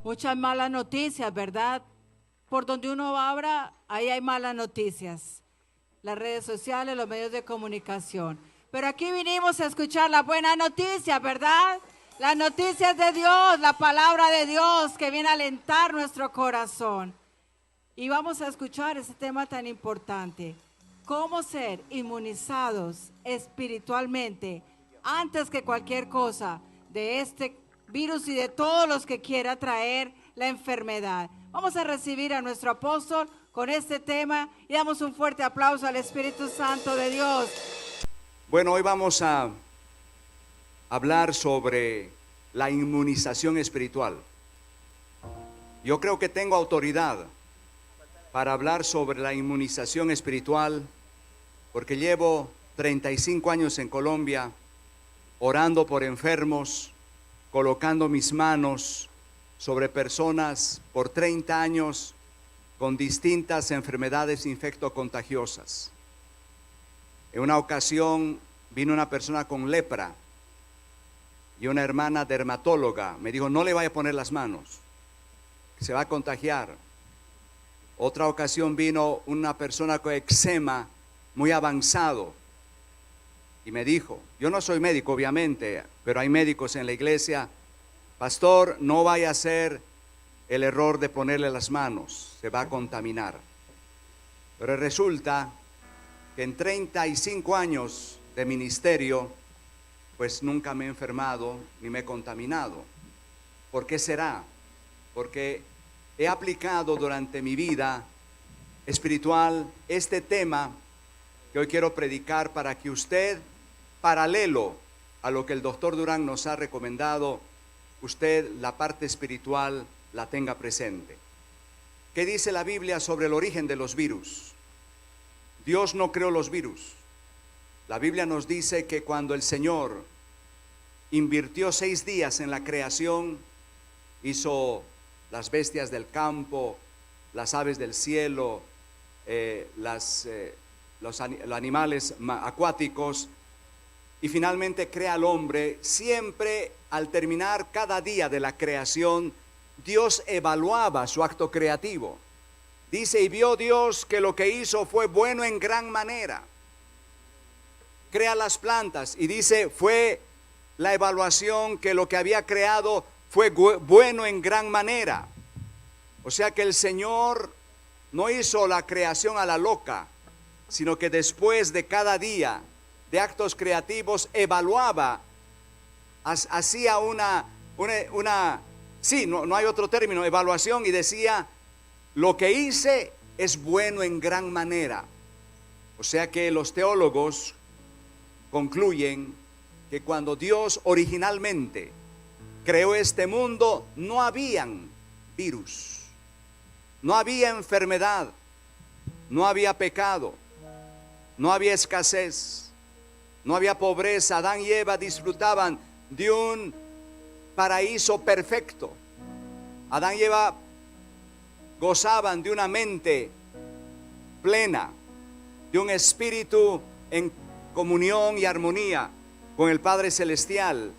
Muchas malas noticias, ¿verdad? Por donde uno abra, ahí hay malas noticias. Las redes sociales, los medios de comunicación. Pero aquí vinimos a escuchar las buenas noticias, ¿verdad? Las noticias de Dios, la palabra de Dios que viene a alentar nuestro corazón. Y vamos a escuchar ese tema tan importante. Cómo ser inmunizados espiritualmente antes que cualquier cosa de este virus y de todos los que quiera traer la enfermedad. Vamos a recibir a nuestro apóstol con este tema y damos un fuerte aplauso al Espíritu Santo de Dios. Bueno, hoy vamos a hablar sobre la inmunización espiritual. Yo creo que tengo autoridad para hablar sobre la inmunización espiritual porque llevo 35 años en Colombia orando por enfermos, colocando mis manos sobre personas por 30 años con distintas enfermedades infectocontagiosas. En una ocasión vino una persona con lepra y una hermana dermatóloga me dijo: no le vaya a poner las manos, se va a contagiar. Otra ocasión vino una persona con eczema muy avanzado y me dijo, yo no soy médico obviamente, pero hay médicos en la iglesia: pastor, no vaya a hacer el error de ponerle las manos, se va a contaminar. Pero resulta que en 35 años de ministerio, pues nunca me he enfermado ni me he contaminado. ¿Por qué será? Porque he aplicado durante mi vida espiritual este tema que hoy quiero predicar para que usted, paralelo a lo que el doctor Durán nos ha recomendado, usted la parte espiritual la tenga presente. ¿Qué dice la Biblia sobre el origen de los virus? Dios no creó los virus. La Biblia nos dice que cuando el Señor invirtió 6 días en la creación, hizo las bestias del campo, las aves del cielo, los animales acuáticos, y finalmente crea al hombre. Siempre al terminar cada día de la creación, Dios evaluaba su acto creativo. Dice: y vio Dios que lo que hizo fue bueno en gran manera. Crea las plantas y dice, fue la evaluación que lo que había creado fue bueno en gran manera. O sea que el Señor no hizo la creación a la loca, sino que después de cada día de actos creativos evaluaba, hacía no hay otro término, evaluación, y decía: lo que hice es bueno en gran manera. O sea que los teólogos concluyen que cuando Dios originalmente creó este mundo, no habían virus, no había enfermedad, no había pecado, no había escasez, no había pobreza. Adán y Eva disfrutaban de un paraíso perfecto. Adán y Eva gozaban de una mente plena, de un espíritu en comunión y armonía con el Padre Celestial,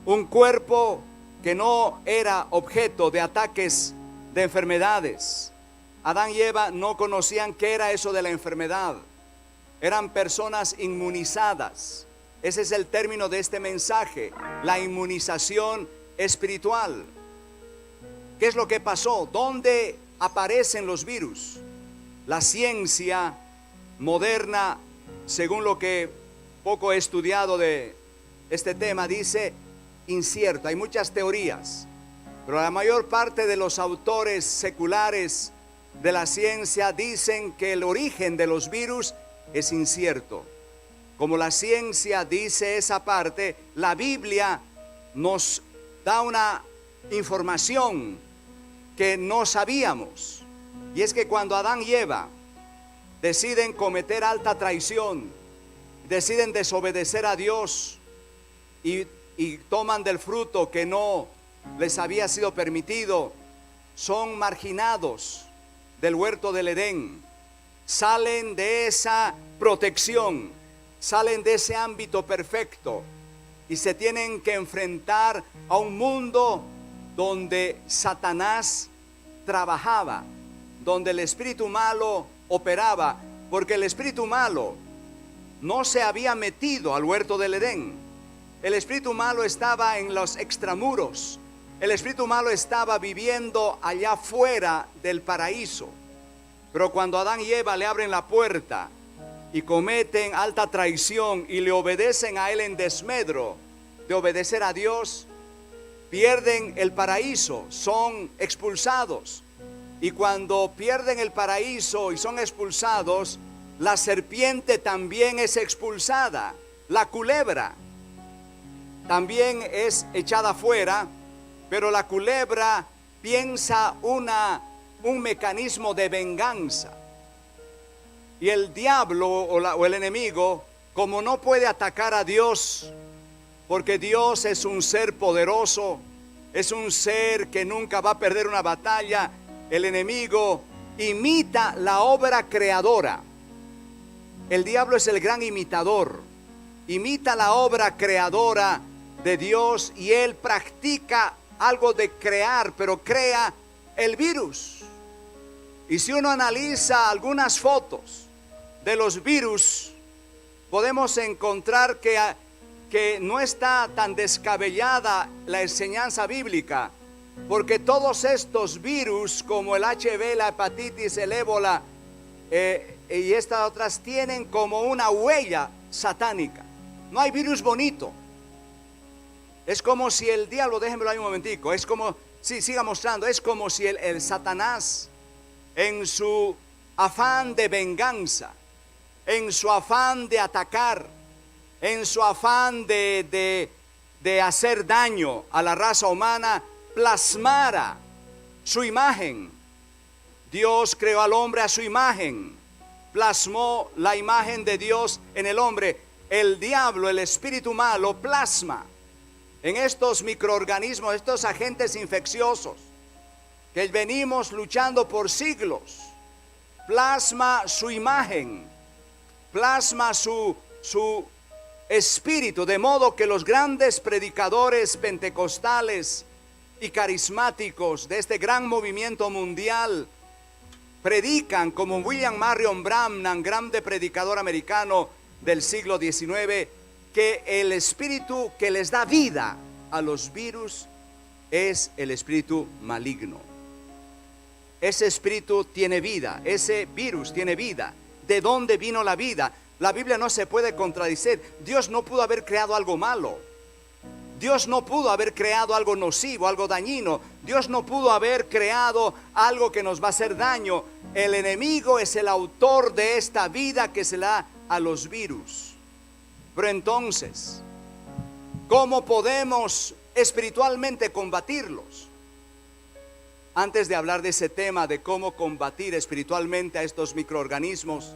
un cuerpo que no era objeto de ataques de enfermedades. Adán y Eva no conocían qué era eso de la enfermedad. Eran personas inmunizadas. Ese es el término de este mensaje, la inmunización espiritual. ¿Qué es lo que pasó? ¿Dónde aparecen los virus? La ciencia moderna, según lo que poco he estudiado de este tema, dice incierto. Hay muchas teorías, pero la mayor parte de los autores seculares de la ciencia dicen que el origen de los virus es incierto. Como la ciencia dice esa parte, la Biblia nos da una información que no sabíamos, y es que cuando Adán y Eva deciden cometer alta traición, deciden desobedecer a Dios y toman del fruto que no les había sido permitido, son marginados del huerto del Edén, salen de esa protección, salen de ese ámbito perfecto y se tienen que enfrentar a un mundo donde Satanás trabajaba, donde el espíritu malo operaba, porque el espíritu malo no se había metido al huerto del Edén. El espíritu malo estaba en los extramuros. El espíritu malo estaba viviendo allá fuera del paraíso. Pero cuando Adán y Eva le abren la puerta y cometen alta traición y le obedecen a él en desmedro de obedecer a Dios, pierden el paraíso, son expulsados. Y cuando pierden el paraíso y son expulsados, la serpiente también es expulsada. La culebra también es echada fuera, pero la culebra piensa un mecanismo de venganza. Y el diablo o el enemigo, como no puede atacar a Dios, porque Dios es un ser poderoso, es un ser que nunca va a perder una batalla, el enemigo imita la obra creadora. El diablo es el gran imitador, imita la obra creadora de Dios y él practica algo de crear, pero crea el virus. Y si uno analiza algunas fotos de los virus, podemos encontrar que no está tan descabellada la enseñanza bíblica, porque todos estos virus como el HIV, la hepatitis, el ébola y estas otras tienen como una huella satánica. No hay virus bonito. Es como si el diablo, déjenmelo ahí un momentico, es como, sí, siga mostrando, es como si el Satanás en su afán de venganza, en su afán de atacar, en su afán de hacer daño a la raza humana, plasmara su imagen. Dios creó al hombre a su imagen, plasmó la imagen de Dios en el hombre. El diablo, el espíritu malo, plasma en estos microorganismos, estos agentes infecciosos que venimos luchando por siglos, plasma su imagen, plasma su espíritu, de modo que los grandes predicadores pentecostales y carismáticos de este gran movimiento mundial predican, como William Marion Branham, grande predicador americano del siglo XIX, que el espíritu que les da vida a los virus es el espíritu maligno. Ese espíritu tiene vida, ese virus tiene vida. ¿De dónde vino la vida? La Biblia no se puede contradecir. Dios no pudo haber creado algo malo. Dios no pudo haber creado algo nocivo, algo dañino. Dios no pudo haber creado algo que nos va a hacer daño. El enemigo es el autor de esta vida que se le da a los virus. Pero entonces, ¿cómo podemos espiritualmente combatirlos? Antes de hablar de ese tema de cómo combatir espiritualmente a estos microorganismos,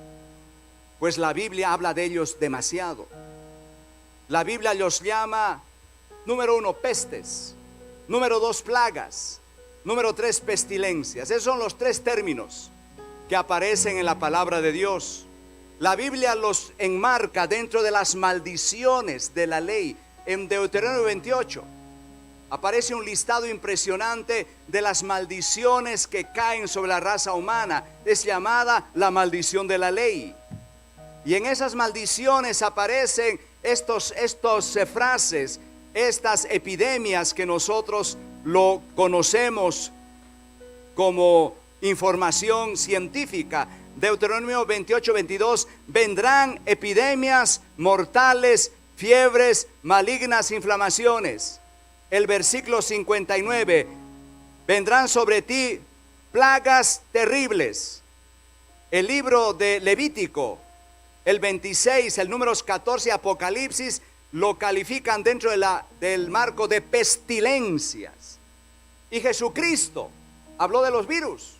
pues la Biblia habla de ellos demasiado. La Biblia los llama, número 1, pestes, número 2, plagas, número 3, pestilencias. Esos son los 3 términos que aparecen en la palabra de Dios. La Biblia los enmarca dentro de las maldiciones de la ley. En Deuteronomio 28 aparece un listado impresionante de las maldiciones que caen sobre la raza humana. Es llamada la maldición de la ley. Y en esas maldiciones aparecen estos frases, estas epidemias que nosotros lo conocemos como información científica. Deuteronomio 28:22, vendrán epidemias mortales, fiebres, malignas, inflamaciones. El versículo 59, vendrán sobre ti plagas terribles. El libro de Levítico, el 26, el números 14, Apocalipsis, lo califican dentro del marco de pestilencias. Y Jesucristo habló de los virus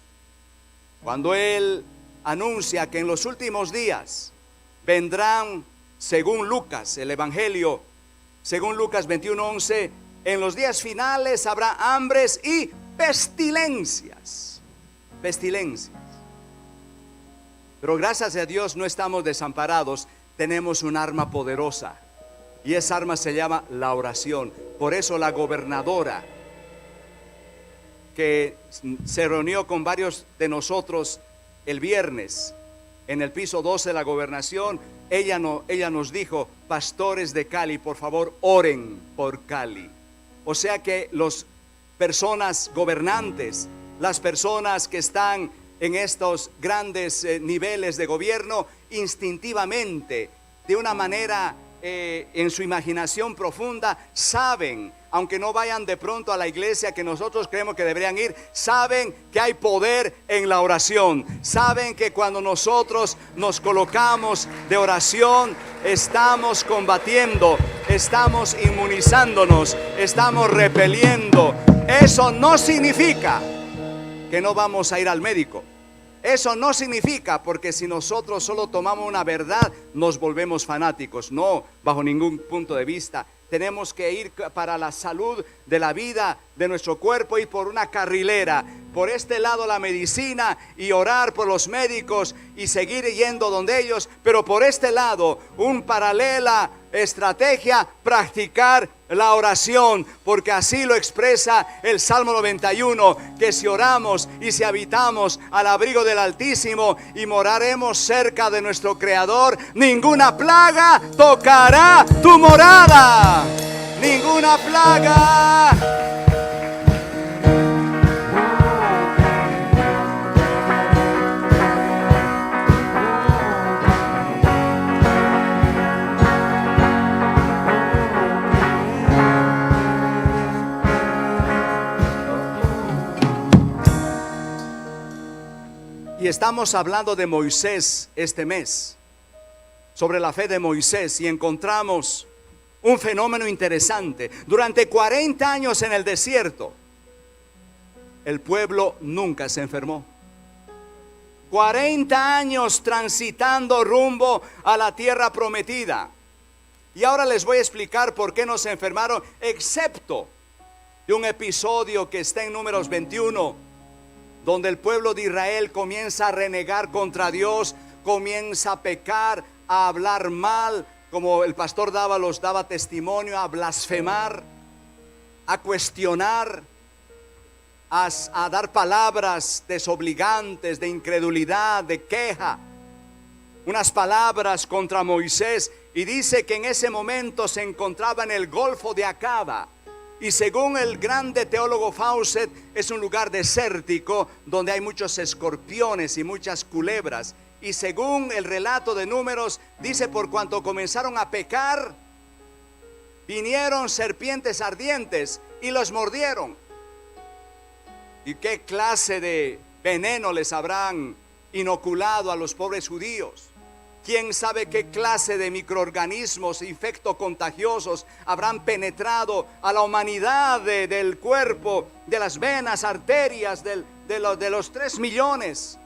cuando Él anuncia que en los últimos días vendrán, según Lucas, el Evangelio, según Lucas 21:11, en los días finales habrá hambres y pestilencias. Pestilencias. Pero gracias a Dios no estamos desamparados, tenemos un arma poderosa. Y esa arma se llama la oración. Por eso la gobernadora que se reunió con varios de nosotros el viernes en el piso 12 de la gobernación, ella nos dijo: pastores de Cali, por favor, oren por Cali. O sea que las personas gobernantes, las personas que están en estos grandes niveles de gobierno, instintivamente, de una manera en su imaginación profunda, saben, aunque no vayan de pronto a la iglesia que nosotros creemos que deberían ir, saben que hay poder en la oración. Saben que cuando nosotros nos colocamos de oración, estamos combatiendo, estamos inmunizándonos, estamos repeliendo. Eso no significa que no vamos a ir al médico. Eso no significa, porque si nosotros solo tomamos una verdad, nos volvemos fanáticos. No, bajo ningún punto de vista. Tenemos que ir para la salud de la vida de nuestro cuerpo, ir por una carrilera. Por este lado la medicina y orar por los médicos y seguir yendo donde ellos. Pero por este lado, un paralela estrategia, practicar la oración, porque así lo expresa el Salmo 91, que si oramos y si habitamos al abrigo del Altísimo y moraremos cerca de nuestro Creador, ninguna plaga tocará tu morada. Ninguna plaga. Y estamos hablando de Moisés este mes, sobre la fe de Moisés, y encontramos un fenómeno interesante. Durante 40 años en el desierto, el pueblo nunca se enfermó. 40 años transitando rumbo a la tierra prometida. Y ahora les voy a explicar por qué no se enfermaron, excepto de un episodio que está en Números 21, donde el pueblo de Israel comienza a renegar contra Dios, comienza a pecar, a hablar mal, como el pastor Dávalos daba testimonio, a blasfemar, a cuestionar, a dar palabras desobligantes, de incredulidad, de queja, unas palabras contra Moisés. Y dice que en ese momento se encontraba en el Golfo de Acaba. Y según el grande teólogo Fawcett, es un lugar desértico donde hay muchos escorpiones y muchas culebras. Y según el relato de Números, dice: por cuanto comenzaron a pecar, vinieron serpientes ardientes y los mordieron. ¿Y qué clase de veneno les habrán inoculado a los pobres judíos? ¿Quién sabe qué clase de microorganismos infectocontagiosos habrán penetrado a la humanidad del cuerpo, de las venas, arterias de los 3 millones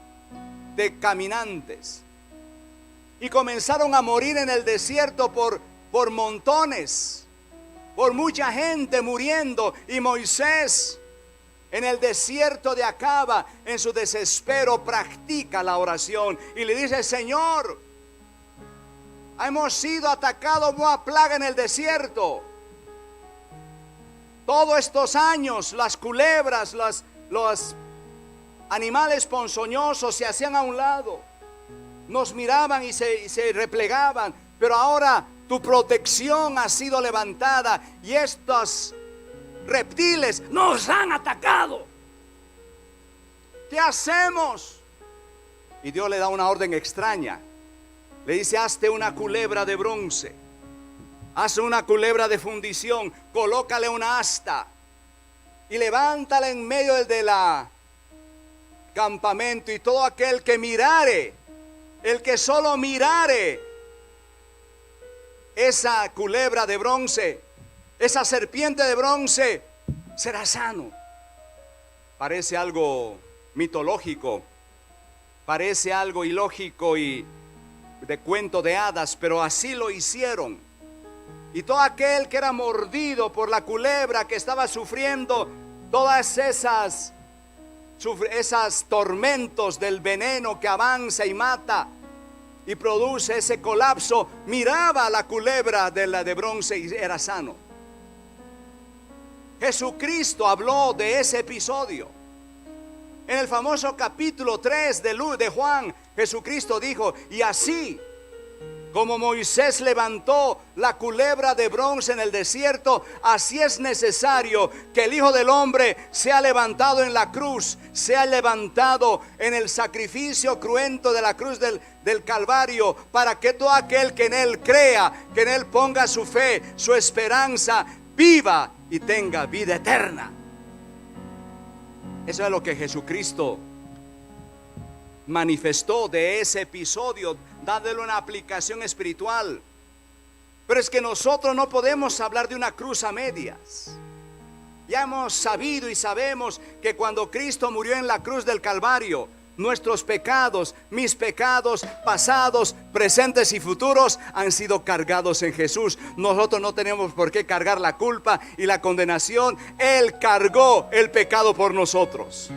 de caminantes? Y comenzaron a morir en el desierto por montones, por mucha gente muriendo. Y Moisés, en el desierto de Acaba, en su desespero, practica la oración y le dice: Señor, hemos sido atacados por una plaga en el desierto. Todos estos años las culebras, los animales ponzoñosos se hacían a un lado, nos miraban y se replegaban. Pero ahora tu protección ha sido levantada y estos reptiles nos han atacado. ¿Qué hacemos? Y Dios le da una orden extraña. Le dice: hazte una culebra de bronce, haz una culebra de fundición, colócale una asta y levántala en medio del campamento, y todo aquel que mirare, el que solo mirare esa culebra de bronce, esa serpiente de bronce, será sano. Parece algo mitológico, parece algo ilógico y de cuento de hadas, pero así lo hicieron. Y todo aquel que era mordido por la culebra, que estaba sufriendo todas esas tormentos del veneno que avanza y mata y produce ese colapso, miraba a la culebra de bronce y era sano. Jesucristo habló de ese episodio. En el famoso capítulo 3 de Juan, Jesucristo dijo: y así como Moisés levantó la culebra de bronce en el desierto, así es necesario que el Hijo del Hombre sea levantado en la cruz, sea levantado en el sacrificio cruento de la cruz del Calvario, para que todo aquel que en Él crea, que en Él ponga su fe, su esperanza, viva y tenga vida eterna. Eso es lo que Jesucristo manifestó de ese episodio, dándole una aplicación espiritual. Pero es que nosotros no podemos hablar de una cruz a medias. Ya hemos sabido y sabemos que cuando Cristo murió en la cruz del Calvario, nuestros pecados, mis pecados pasados, presentes y futuros han sido cargados en Jesús. Nosotros no tenemos por qué cargar la culpa y la condenación. Él cargó el pecado por nosotros.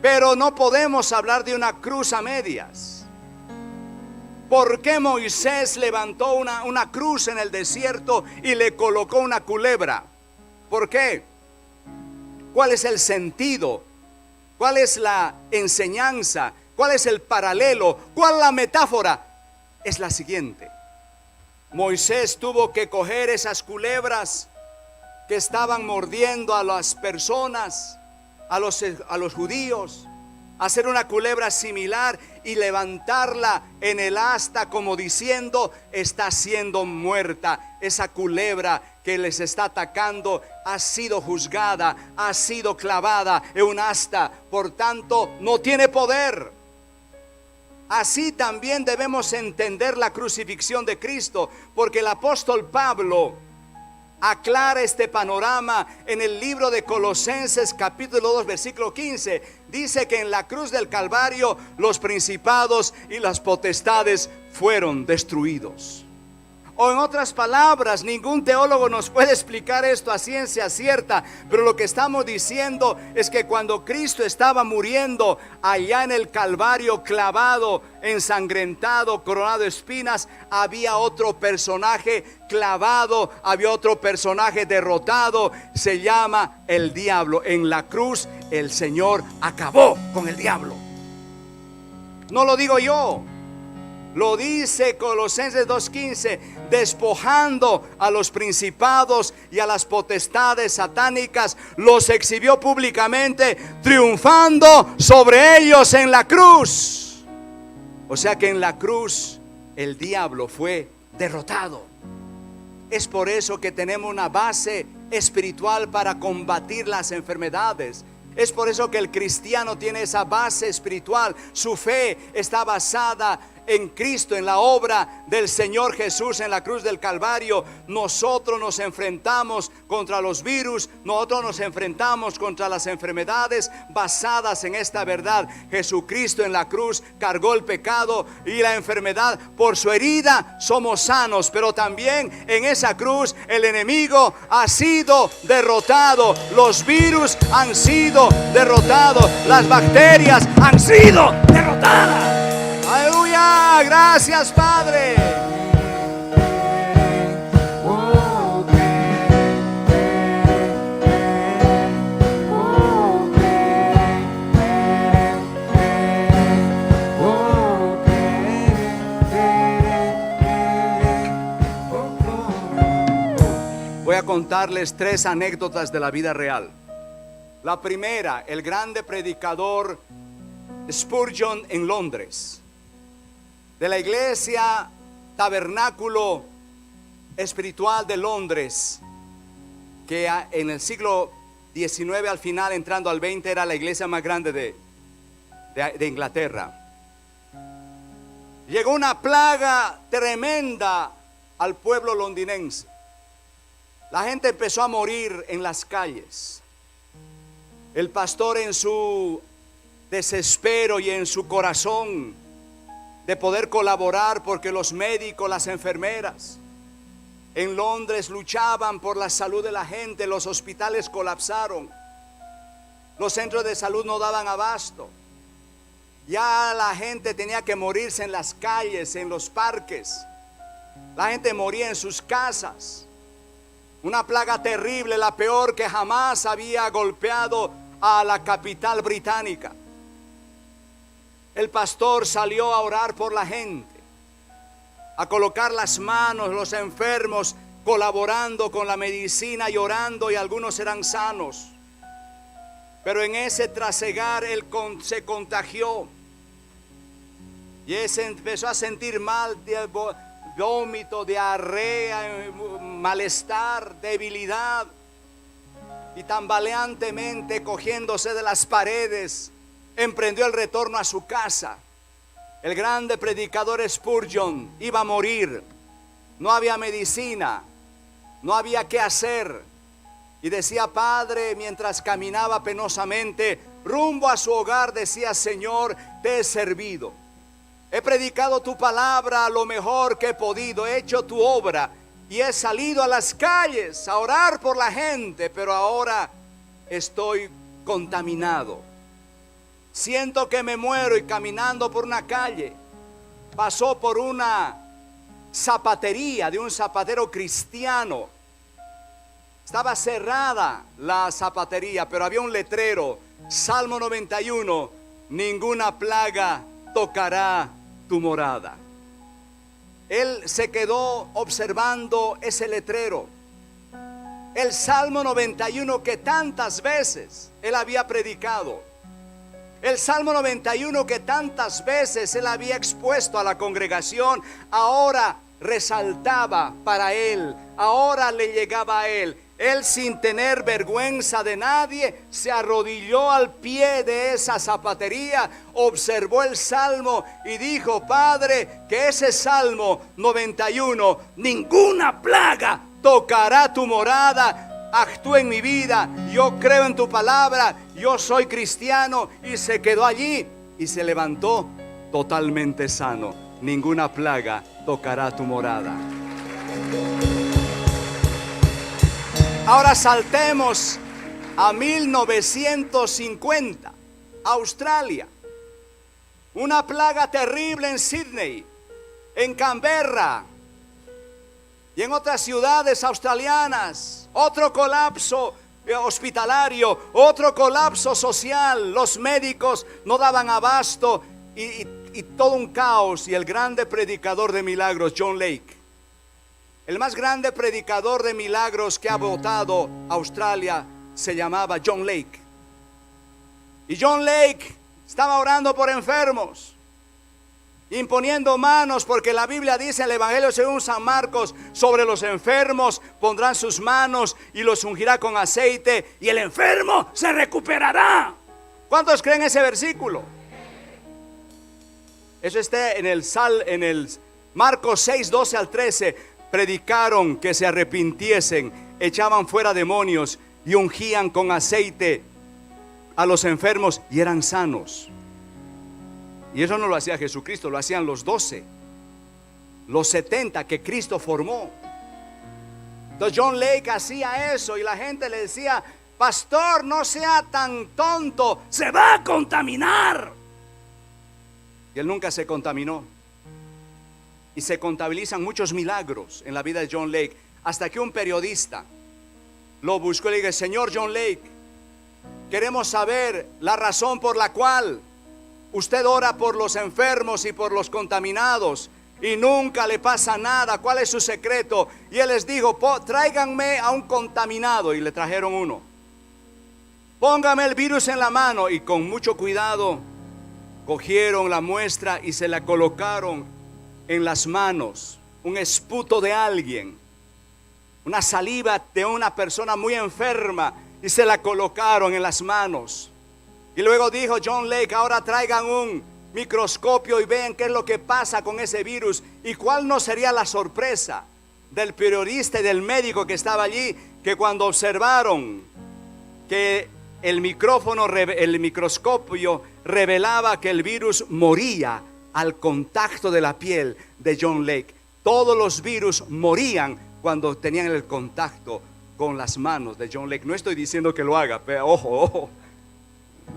Pero no podemos hablar de una cruz a medias. ¿Por qué Moisés levantó una cruz en el desierto y le colocó una culebra? ¿Por qué? ¿Cuál es el sentido? ¿Cuál es la enseñanza? ¿Cuál es el paralelo? ¿Cuál es la metáfora? Es la siguiente: Moisés tuvo que coger esas culebras que estaban mordiendo a las personas, a los judíos, hacer una culebra similar y levantarla en el asta, como diciendo: está siendo muerta. Esa culebra que les está atacando ha sido juzgada, ha sido clavada en un asta, por tanto no tiene poder. Así también debemos entender la crucifixión de Cristo, porque el apóstol Pablo aclara este panorama en el libro de Colosenses capítulo 2 versículo 15. Dice que en la cruz del Calvario los principados y las potestades fueron destruidos. O en otras palabras, ningún teólogo nos puede explicar esto a ciencia cierta, pero lo que estamos diciendo es que cuando Cristo estaba muriendo allá en el Calvario, clavado, ensangrentado, coronado de espinas, había otro personaje clavado, había otro personaje derrotado, se llama el diablo. En la cruz el Señor acabó con el diablo. No lo digo yo, lo dice Colosenses 2:15, despojando a los principados y a las potestades satánicas, los exhibió públicamente, triunfando sobre ellos en la cruz. O sea que en la cruz el diablo fue derrotado. Es por eso que tenemos una base espiritual para combatir las enfermedades. Es por eso que el cristiano tiene esa base espiritual. Su fe está basada en Cristo, en la obra del Señor Jesús en la cruz del Calvario. Nosotros nos enfrentamos contra los virus, nosotros nos enfrentamos contra las enfermedades basadas en esta verdad. Jesucristo en la cruz cargó el pecado y la enfermedad. Por su herida somos sanos, pero también en esa cruz el enemigo ha sido derrotado. Los virus han sido derrotados, las bacterias han sido derrotadas. Aleluya, gracias Padre. Voy a contarles 3 anécdotas de la vida real. La primera, el grande predicador Spurgeon en Londres, de la iglesia Tabernáculo Espiritual de Londres, que en el siglo XIX al final, entrando al XX, era la iglesia más grande de Inglaterra. Llegó una plaga tremenda al pueblo londinense. La gente empezó a morir en las calles. El pastor, en su desespero y en su corazón de poder colaborar, porque los médicos, las enfermeras en Londres luchaban por la salud de la gente, los hospitales colapsaron, los centros de salud no daban abasto, ya la gente tenía que morirse en las calles, en los parques, la gente moría en sus casas. Una plaga terrible, la peor que jamás había golpeado a la capital británica. El pastor salió a orar por la gente, a colocar las manos, los enfermos, colaborando con la medicina y orando, y algunos eran sanos. Pero en ese trasegar él se contagió y él se empezó a sentir mal, vómito, diarrea, malestar, debilidad, y tambaleantemente, cogiéndose de las paredes, emprendió el retorno a su casa. El grande predicador Spurgeon iba a morir, no había medicina, no había qué hacer, y decía: Padre, mientras caminaba penosamente rumbo a su hogar, decía: Señor, te he servido, he predicado tu palabra lo mejor que he podido, he hecho tu obra y he salido a las calles a orar por la gente, pero ahora estoy contaminado. Siento que me muero. Y caminando por una calle, pasó por una zapatería de un zapatero cristiano. Estaba cerrada la zapatería, pero había un letrero: Salmo 91, ninguna plaga tocará tu morada. Él se quedó observando ese letrero, el Salmo 91 que tantas veces él había predicado, el Salmo 91 que tantas veces él había expuesto a la congregación. Ahora resaltaba para él, ahora le llegaba a él. Él, sin tener vergüenza de nadie, se arrodilló al pie de esa zapatería, observó el salmo y dijo: Padre, que ese Salmo 91, ninguna plaga tocará tu morada, actúa en mi vida, yo creo en tu palabra, yo soy cristiano. Y se quedó allí y se levantó totalmente sano. Ninguna plaga tocará tu morada. Ahora saltemos a 1950, Australia. Una plaga terrible en Sydney, en Canberra y en otras ciudades australianas. Otro colapso hospitalario, otro colapso social. Los médicos no daban abasto y todo un caos. Y el grande predicador de milagros, John Lake, el más grande predicador de milagros que ha votado Australia, se llamaba John Lake. Y John Lake estaba orando por enfermos, imponiendo manos, porque la Biblia dice en el Evangelio según San Marcos: sobre los enfermos pondrán sus manos y los ungirá con aceite y el enfermo se recuperará. ¿Cuántos creen ese versículo? Eso está en el Marcos 6, 12 al 13. Predicaron que se arrepintiesen, echaban fuera demonios y ungían con aceite a los enfermos y eran sanos. Y eso no lo hacía Jesucristo, lo hacían los 12, los 70 que Cristo formó. Entonces John Lake hacía eso y la gente le decía: pastor, no sea tan tonto, se va a contaminar. Y él nunca se contaminó. Y se contabilizan muchos milagros en la vida de John Lake, hasta que un periodista lo buscó y le dijo: señor John Lake, queremos saber la razón por la cual usted ora por los enfermos y por los contaminados y nunca le pasa nada. ¿Cuál es su secreto? Y él les dijo: tráiganme a un contaminado. Y le trajeron uno. Póngame el virus en la mano. Y con mucho cuidado cogieron la muestra y se la colocaron en las manos. Un esputo de alguien, una saliva de una persona muy enferma, y se la colocaron en las manos. Y luego dijo John Lake: ahora traigan un microscopio y vean qué es lo que pasa con ese virus. Y cuál no sería la sorpresa del periodista y del médico que estaba allí, que cuando observaron que el microscopio revelaba que el virus moría al contacto de la piel de John Lake. Todos los virus morían cuando tenían el contacto con las manos de John Lake. No estoy diciendo que lo haga, pero ojo.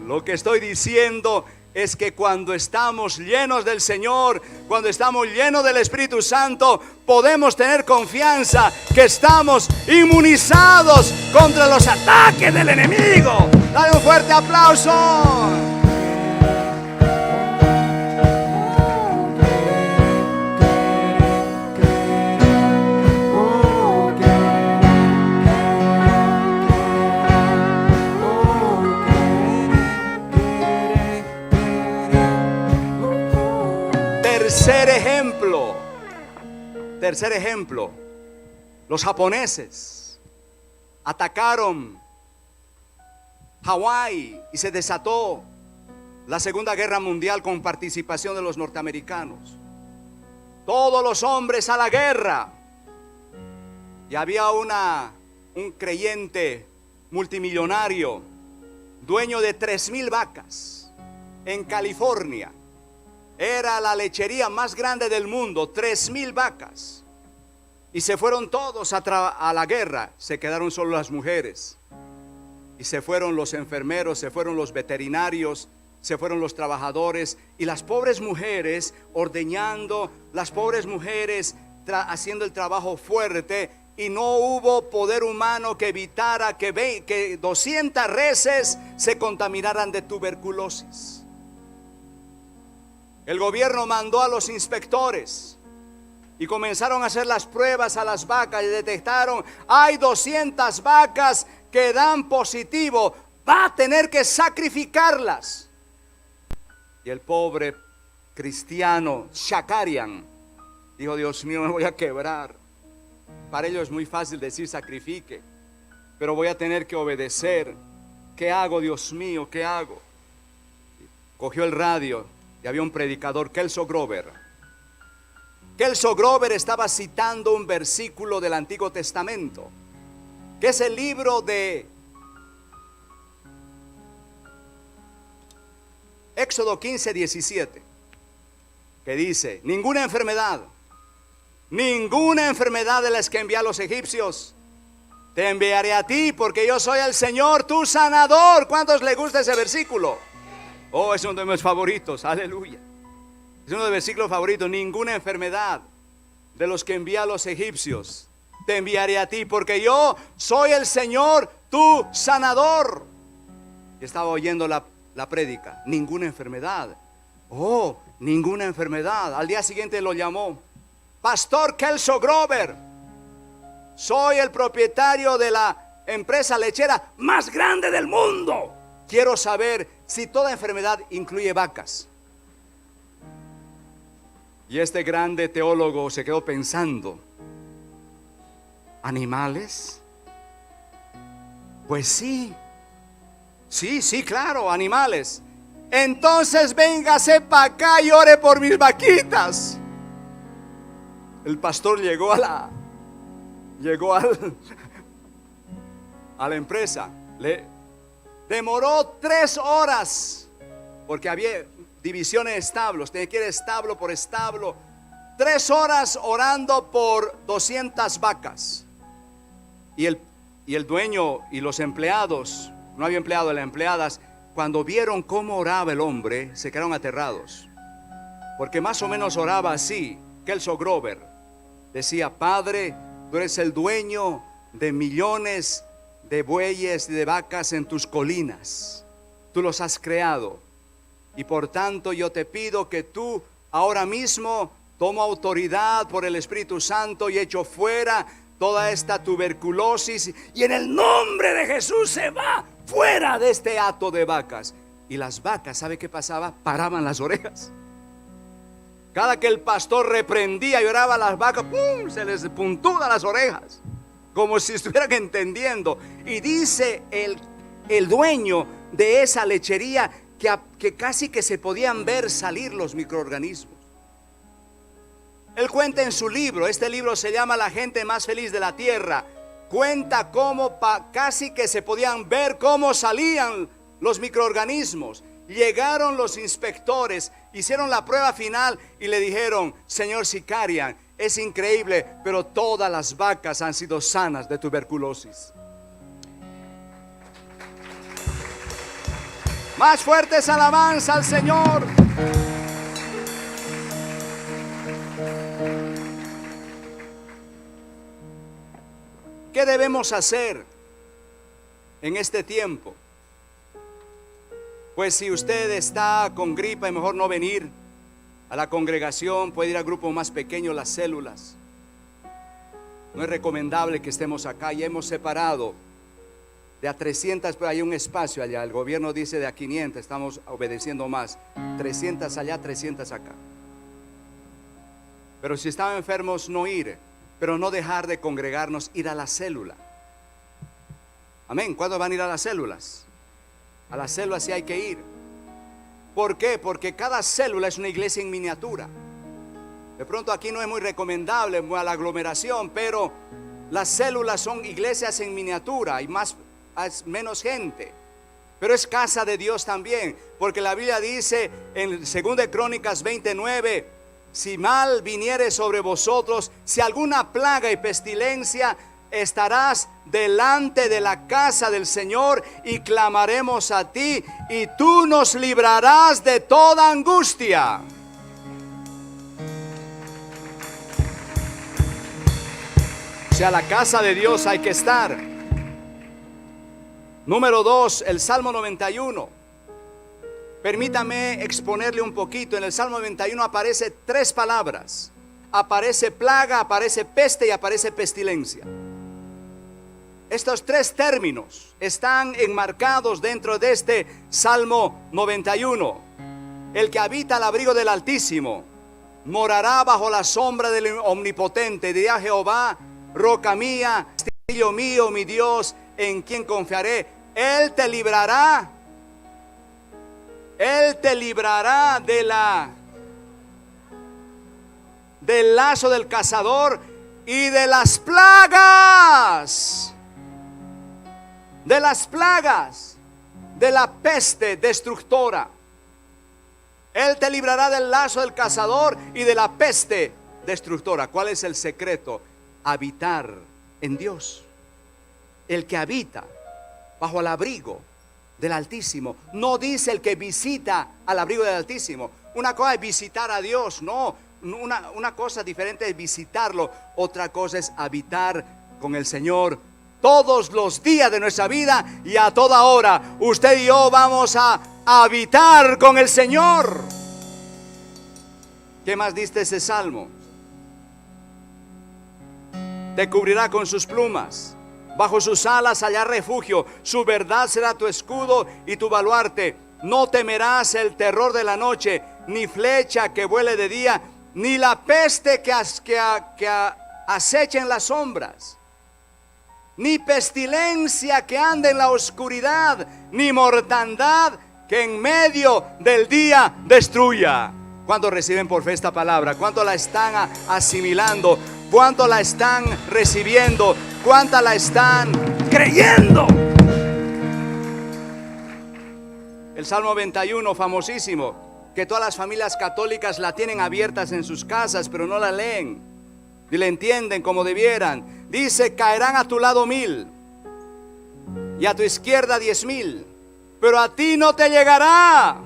Lo que estoy diciendo es que cuando estamos llenos del Señor, cuando estamos llenos del Espíritu Santo, podemos tener confianza que estamos inmunizados contra los ataques del enemigo. Dale un fuerte aplauso. Tercer ejemplo, los japoneses atacaron Hawái y se desató la Segunda Guerra Mundial con participación de los norteamericanos. Todos los hombres a la guerra. Y había un creyente multimillonario, dueño de 3,000 vacas en California. Era la lechería más grande del mundo, 3,000 vacas. Y se fueron todos a la guerra. Se quedaron solo las mujeres. Y se fueron los enfermeros, se fueron los veterinarios, se fueron los trabajadores. Y las pobres mujeres ordeñando, las pobres mujeres haciendo el trabajo fuerte. Y no hubo poder humano que evitara que 200 reses se contaminaran de tuberculosis. El gobierno mandó a los inspectores y comenzaron a hacer las pruebas a las vacas y detectaron: hay 200 vacas que dan positivo, va a tener que sacrificarlas. Y el pobre cristiano Shakarian dijo: Dios mío, me voy a quebrar. Para ellos es muy fácil decir sacrifique, pero voy a tener que obedecer. ¿Qué hago, Dios mío? ¿Qué hago? Cogió el radio y había un predicador, Kelso Grover. Kelso Grover estaba citando un versículo del Antiguo Testamento, que es el libro de Éxodo 15:17, que dice: ninguna enfermedad de las que envié a los egipcios te enviaré a ti, porque yo soy el Señor tu sanador. ¿Cuántos les gusta ese versículo? Oh, es uno de mis favoritos, aleluya. Es uno de mis versículos favoritos. Ninguna enfermedad de los que envié a los egipcios te enviaré a ti, porque yo soy el Señor tu sanador. Y estaba oyendo la prédica. Ninguna enfermedad. Oh, ninguna enfermedad. Al día siguiente lo llamó: Pastor Kelso Grover, soy el propietario de la empresa lechera más grande del mundo. Quiero saber si toda enfermedad incluye vacas. Y este grande teólogo se quedó pensando: ¿animales? Pues sí, claro, animales. Entonces véngase para acá y ore por mis vaquitas. El pastor llegó a la empresa. Le demoró 3 horas, porque había divisiones de establos, tenía que ir establo por establo. 3 horas orando por 200 vacas. Y el dueño y los empleados, no había empleado, las empleadas, cuando vieron cómo oraba el hombre, se quedaron aterrados, porque más o menos oraba así. Kelso Grover decía: Padre, tú eres el dueño de millones de bueyes y de vacas en tus colinas. Tú los has creado, y por tanto yo te pido que tú ahora mismo toma autoridad por el Espíritu Santo y echo fuera toda esta tuberculosis, y en el nombre de Jesús se va fuera de este hato de vacas. Y las vacas, ¿sabe qué pasaba? Paraban las orejas. Cada que el pastor reprendía y oraba a las vacas, ¡pum!, se les puntúan las orejas, como si estuvieran entendiendo. Y dice el dueño de esa lechería que casi que se podían ver salir los microorganismos. Él cuenta en su libro, este libro se llama La gente más feliz de la tierra. Cuenta cómo casi que se podían ver cómo salían los microorganismos. Llegaron los inspectores, hicieron la prueba final y le dijeron: señor Shakarian, es increíble, pero todas las vacas han sido sanas de tuberculosis. Más fuertes alabanza al Señor. ¿Qué debemos hacer en este tiempo? Pues si usted está con gripa, es mejor no venir a la congregación, puede ir al grupo más pequeño, las células. No es recomendable que estemos acá. Ya hemos separado de a 300, pero hay un espacio allá. El gobierno dice de a 500, estamos obedeciendo más. 300 allá, 300 acá. Pero si están enfermos, no ir, pero no dejar de congregarnos, ir a la célula. Amén. ¿Cuándo van a ir a las células? A las células sí hay que ir. ¿Por qué? Porque cada célula es una iglesia en miniatura. De pronto aquí no es muy recomendable a la aglomeración, pero las células son iglesias en miniatura, hay menos gente. Pero es casa de Dios también, porque la Biblia dice en 2 Crónicas 29, si mal viniere sobre vosotros, si alguna plaga y pestilencia, estarás delante de la casa del Señor y clamaremos a ti y tú nos librarás de toda angustia. O sea, la casa de Dios hay que estar. Número 2, el Salmo 91. Permítame exponerle un poquito. En el Salmo 91 aparece 3 palabras. Aparece plaga, aparece peste y aparece pestilencia. Estos 3 términos están enmarcados dentro de este Salmo 91. El que habita al abrigo del Altísimo morará bajo la sombra del Omnipotente. Dirá Jehová, roca mía, castillo mío, mi Dios, en quien confiaré. Él te librará del lazo del cazador y de las plagas. De la peste destructora. Él te librará del lazo del cazador y de la peste destructora. ¿Cuál es el secreto? Habitar en Dios. El que habita bajo el abrigo del Altísimo. No dice el que visita al abrigo del Altísimo. Una cosa es visitar a Dios, no. Una cosa diferente es visitarlo. Otra cosa es habitar con el Señor todos los días de nuestra vida y a toda hora. Usted y yo vamos a habitar con el Señor. ¿Qué más dice ese salmo? Te cubrirá con sus plumas, bajo sus alas hallarás refugio. Su verdad será tu escudo y tu baluarte. No temerás el terror de la noche, ni flecha que vuele de día, ni la peste que acecha en las sombras, ni pestilencia que ande en la oscuridad, ni mortandad que en medio del día destruya. ¿Cuántos reciben por fe esta palabra? ¿Cuántos la están asimilando? ¿Cuántos la están recibiendo? ¿Cuántas la están creyendo? El Salmo 91, famosísimo, que todas las familias católicas la tienen abiertas en sus casas, pero no la leen ni la entienden como debieran. Dice, caerán a tu lado 1000 y a tu izquierda 10,000, pero a ti no te llegará.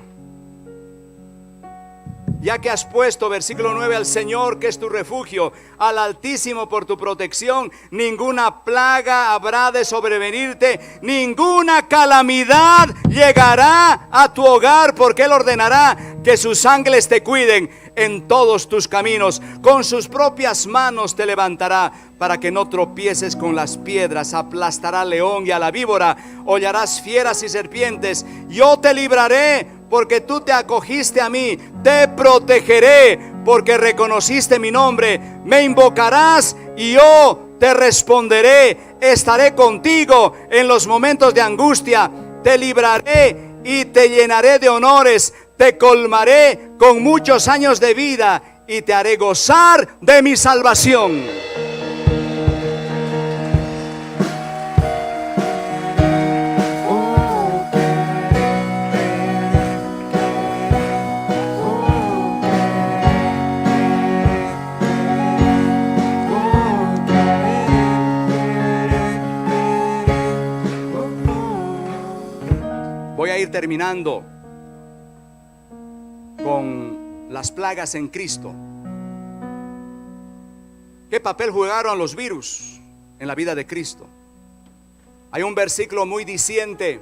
Ya que has puesto, versículo 9, al Señor que es tu refugio, al Altísimo por tu protección, ninguna plaga habrá de sobrevenirte, ninguna calamidad llegará a tu hogar, porque Él ordenará que sus ángeles te cuiden en todos tus caminos. Con sus propias manos te levantará para que no tropieces con las piedras. Aplastará al león y a la víbora, hollarás fieras y serpientes. Yo te libraré porque tú te acogiste a mí, te protegeré porque reconociste mi nombre. Me invocarás y yo te responderé. Estaré contigo en los momentos de angustia. Te libraré y te llenaré de honores. Te colmaré con muchos años de vida y te haré gozar de mi salvación. Voy a ir terminando con las plagas en Cristo. ¿Qué papel jugaron los virus en la vida de Cristo? Hay un versículo muy diciente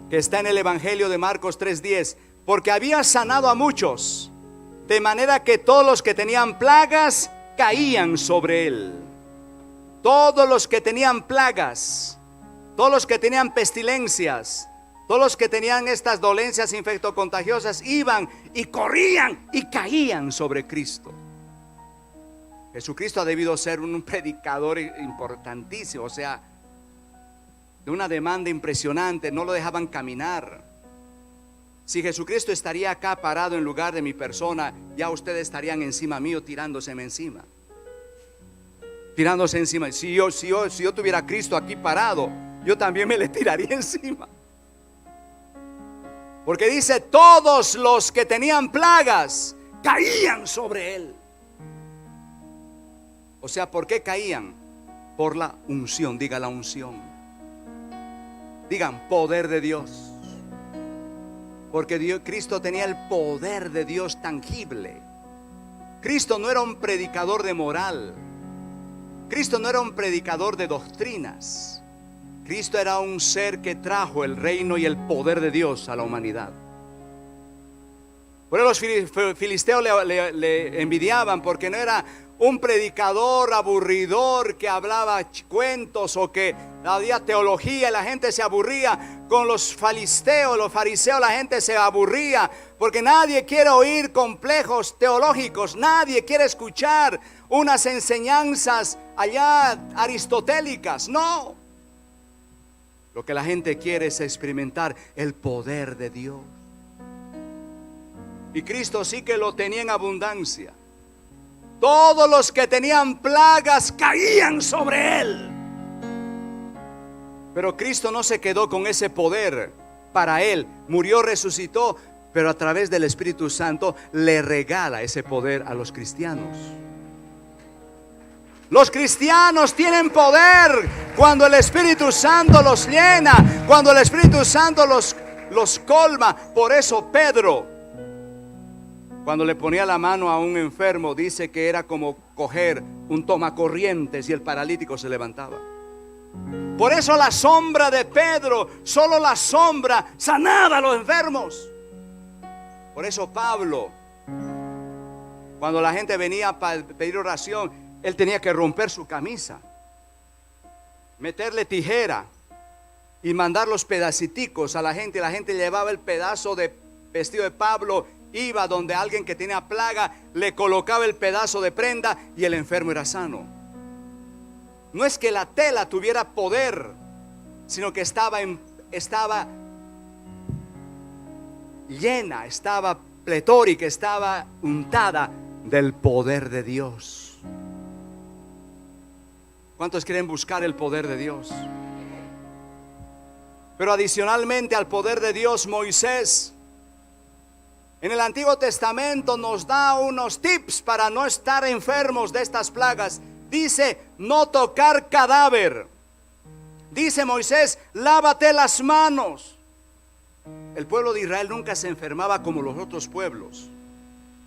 que está en el Evangelio de Marcos 3:10, porque había sanado a muchos, de manera que todos los que tenían plagas caían sobre él. Todos los que tenían plagas, todos los que tenían pestilencias, todos los que tenían estas dolencias infectocontagiosas iban y corrían y caían sobre Cristo. Jesucristo ha debido ser un predicador importantísimo, o sea, de una demanda impresionante, no lo dejaban caminar. Si Jesucristo estaría acá parado en lugar de mi persona, ya ustedes estarían encima mío, tirándoseme encima. Tirándose encima. Si yo tuviera a Cristo aquí parado, yo también me le tiraría encima. Porque dice, todos los que tenían plagas caían sobre él. O sea, ¿por qué caían? Por la unción, diga la unción. Digan, poder de Dios. Porque Cristo tenía el poder de Dios tangible. Cristo no era un predicador de moral. Cristo no era un predicador de doctrinas. Cristo era un ser que trajo el reino y el poder de Dios a la humanidad. Por eso los filisteos le envidiaban, porque no era un predicador aburridor que hablaba cuentos o que había teología y la gente se aburría. Con los filisteos, los fariseos, la gente se aburría porque nadie quiere oír complejos teológicos, nadie quiere escuchar unas enseñanzas allá aristotélicas. No, lo que la gente quiere es experimentar el poder de Dios. Y Cristo sí que lo tenía en abundancia. Todos los que tenían plagas caían sobre él. Pero Cristo no se quedó con ese poder para él. Murió, resucitó, pero a través del Espíritu Santo le regala ese poder a los cristianos. Los cristianos tienen poder cuando el Espíritu Santo los llena, cuando el Espíritu Santo los colma. Por eso Pedro, cuando le ponía la mano a un enfermo, dice que era como coger un tomacorrientes y el paralítico se levantaba. Por eso la sombra de Pedro, solo la sombra sanaba a los enfermos. Por eso Pablo, cuando la gente venía para pedir oración, él tenía que romper su camisa, meterle tijera y mandar los pedaciticos a la gente. La gente llevaba el pedazo de vestido de Pablo, iba donde alguien que tenía plaga, le colocaba el pedazo de prenda y el enfermo era sano. No es que la tela tuviera poder, sino que estaba llena, estaba pletórica, estaba untada del poder de Dios. ¿Cuántos quieren buscar el poder de Dios? Pero adicionalmente al poder de Dios, Moisés en el Antiguo Testamento nos da unos tips para no estar enfermos de estas plagas. Dice, no tocar cadáver. Dice Moisés, lávate las manos. El pueblo de Israel nunca se enfermaba como los otros pueblos,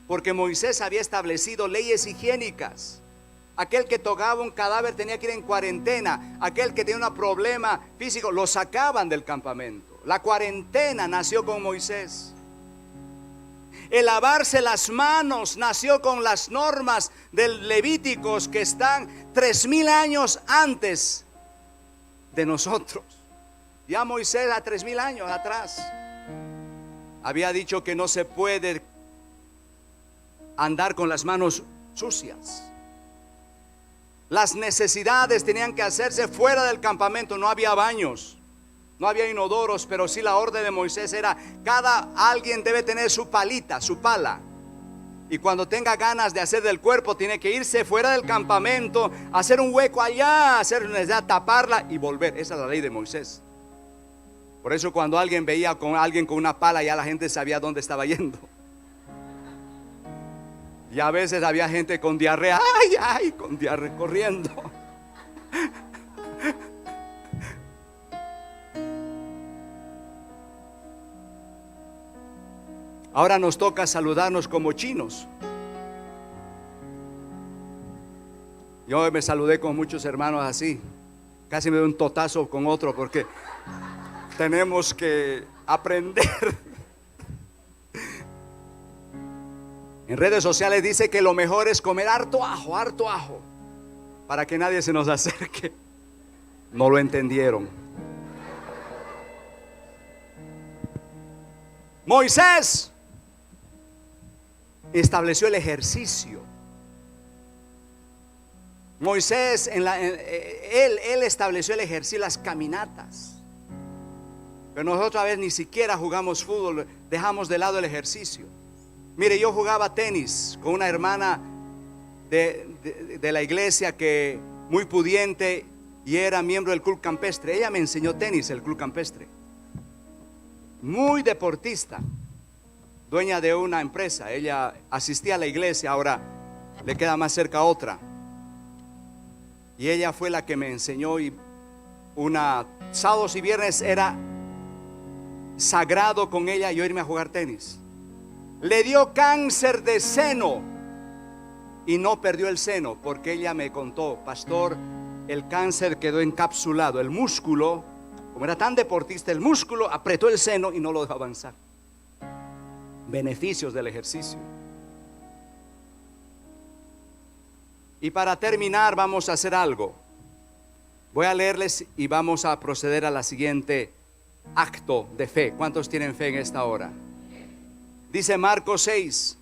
porque Moisés había establecido leyes higiénicas. Aquel que tocaba un cadáver tenía que ir en cuarentena. Aquel que tenía un problema físico lo sacaban del campamento. La cuarentena nació con Moisés. El lavarse las manos nació con las normas del Levíticos que están 3000 años antes de nosotros. Ya Moisés a 3000 años atrás había dicho que no se puede andar con las manos sucias. Las necesidades tenían que hacerse fuera del campamento. No había baños, no había inodoros, pero sí la orden de Moisés era: alguien debe tener su palita, su pala. Y cuando tenga ganas de hacer del cuerpo, tiene que irse fuera del campamento, hacer un hueco allá, hacer una necesidad, taparla y volver. Esa es la ley de Moisés. Por eso cuando alguien veía con alguien con una pala, ya la gente sabía dónde estaba yendo. Y a veces había gente con diarrea, con diarrea corriendo. Ahora nos toca saludarnos como chinos. Yo me saludé con muchos hermanos así. Casi me doy un totazo con otro porque tenemos que aprender. En redes sociales dice que lo mejor es comer harto ajo, para que nadie se nos acerque. No lo entendieron. Moisés estableció el ejercicio. Moisés, él estableció el ejercicio, las caminatas. Pero nosotros a veces ni siquiera jugamos fútbol, dejamos de lado el ejercicio. Mire, yo jugaba tenis con una hermana de la iglesia que muy pudiente y era miembro del club campestre. Ella me enseñó tenis, el club campestre. Muy deportista, dueña de una empresa. Ella asistía a la iglesia, ahora le queda más cerca otra. Y ella fue la que me enseñó, y sábados y viernes era sagrado con ella yo irme a jugar tenis. Le dio cáncer de seno y no perdió el seno, porque ella me contó: pastor, el cáncer quedó encapsulado, el músculo, como era tan deportista, el músculo apretó el seno y no lo dejó avanzar. Beneficios del ejercicio. Y para terminar vamos a hacer algo. Voy a leerles y vamos a proceder a la siguiente acto de fe. ¿Cuántos tienen fe en esta hora? Dice Marcos 6.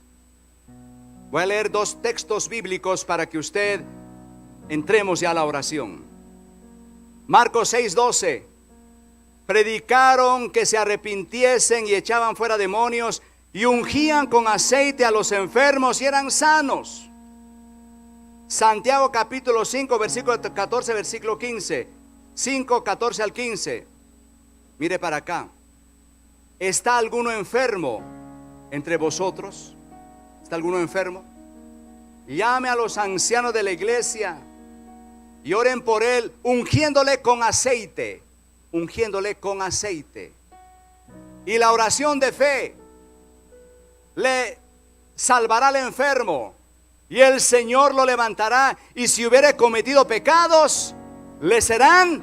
Voy a leer 2 textos bíblicos para que usted entremos ya a la oración. Marcos 6:12. Predicaron que se arrepintiesen y echaban fuera demonios y ungían con aceite a los enfermos y eran sanos. Santiago capítulo 5 versículo 14 versículo 15. 5, 14 al 15. Mire para acá. ¿Está alguno enfermo entre vosotros? ¿Está alguno enfermo? Llame a los ancianos de la iglesia y oren por él, ungiéndole con aceite. Ungiéndole con aceite. Y la oración de fe le salvará al enfermo, y el Señor lo levantará, y si hubiere cometido pecados, le serán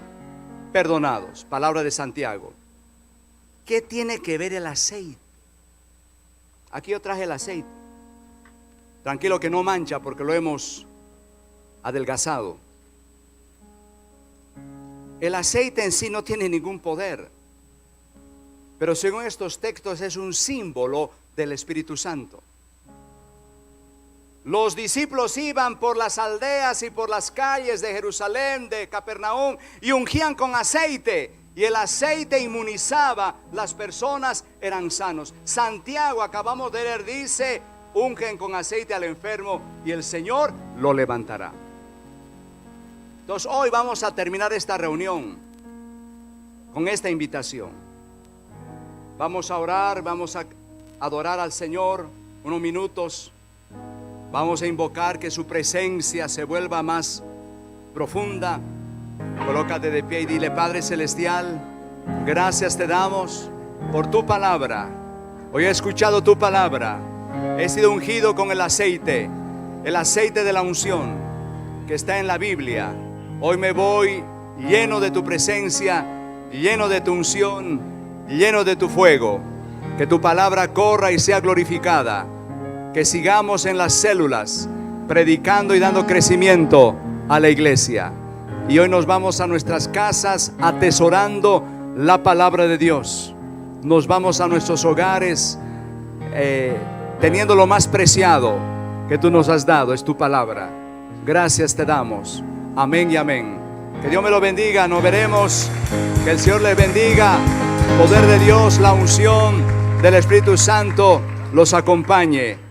perdonados. Palabra de Santiago. ¿Qué tiene que ver el aceite? Aquí yo traje el aceite. Tranquilo que no mancha porque lo hemos adelgazado. El aceite en sí no tiene ningún poder, pero según estos textos es un símbolo del Espíritu Santo. Los discípulos iban por las aldeas y por las calles de Jerusalén, de Capernaum, y ungían con aceite, y el aceite inmunizaba, las personas eran sanos. Santiago, acabamos de leer, dice: ungen con aceite al enfermo y el Señor lo levantará. Entonces hoy vamos a terminar esta reunión con esta invitación. Vamos a orar, vamos a adorar al Señor unos minutos. Vamos a invocar que su presencia se vuelva más profunda. Colócate de pie y dile: Padre Celestial, gracias te damos por tu palabra. Hoy he escuchado tu palabra. He sido ungido con el aceite de la unción que está en la Biblia. Hoy me voy lleno de tu presencia, lleno de tu unción, lleno de tu fuego. Que tu palabra corra y sea glorificada. Que sigamos en las células predicando y dando crecimiento a la iglesia. Y hoy nos vamos a nuestras casas atesorando la palabra de Dios. Nos vamos a nuestros hogares teniendo lo más preciado que tú nos has dado, es tu palabra. Gracias te damos. Amén y amén. Que Dios me lo bendiga. Nos veremos. Que el Señor les bendiga. Poder de Dios, la unción del Espíritu Santo los acompañe.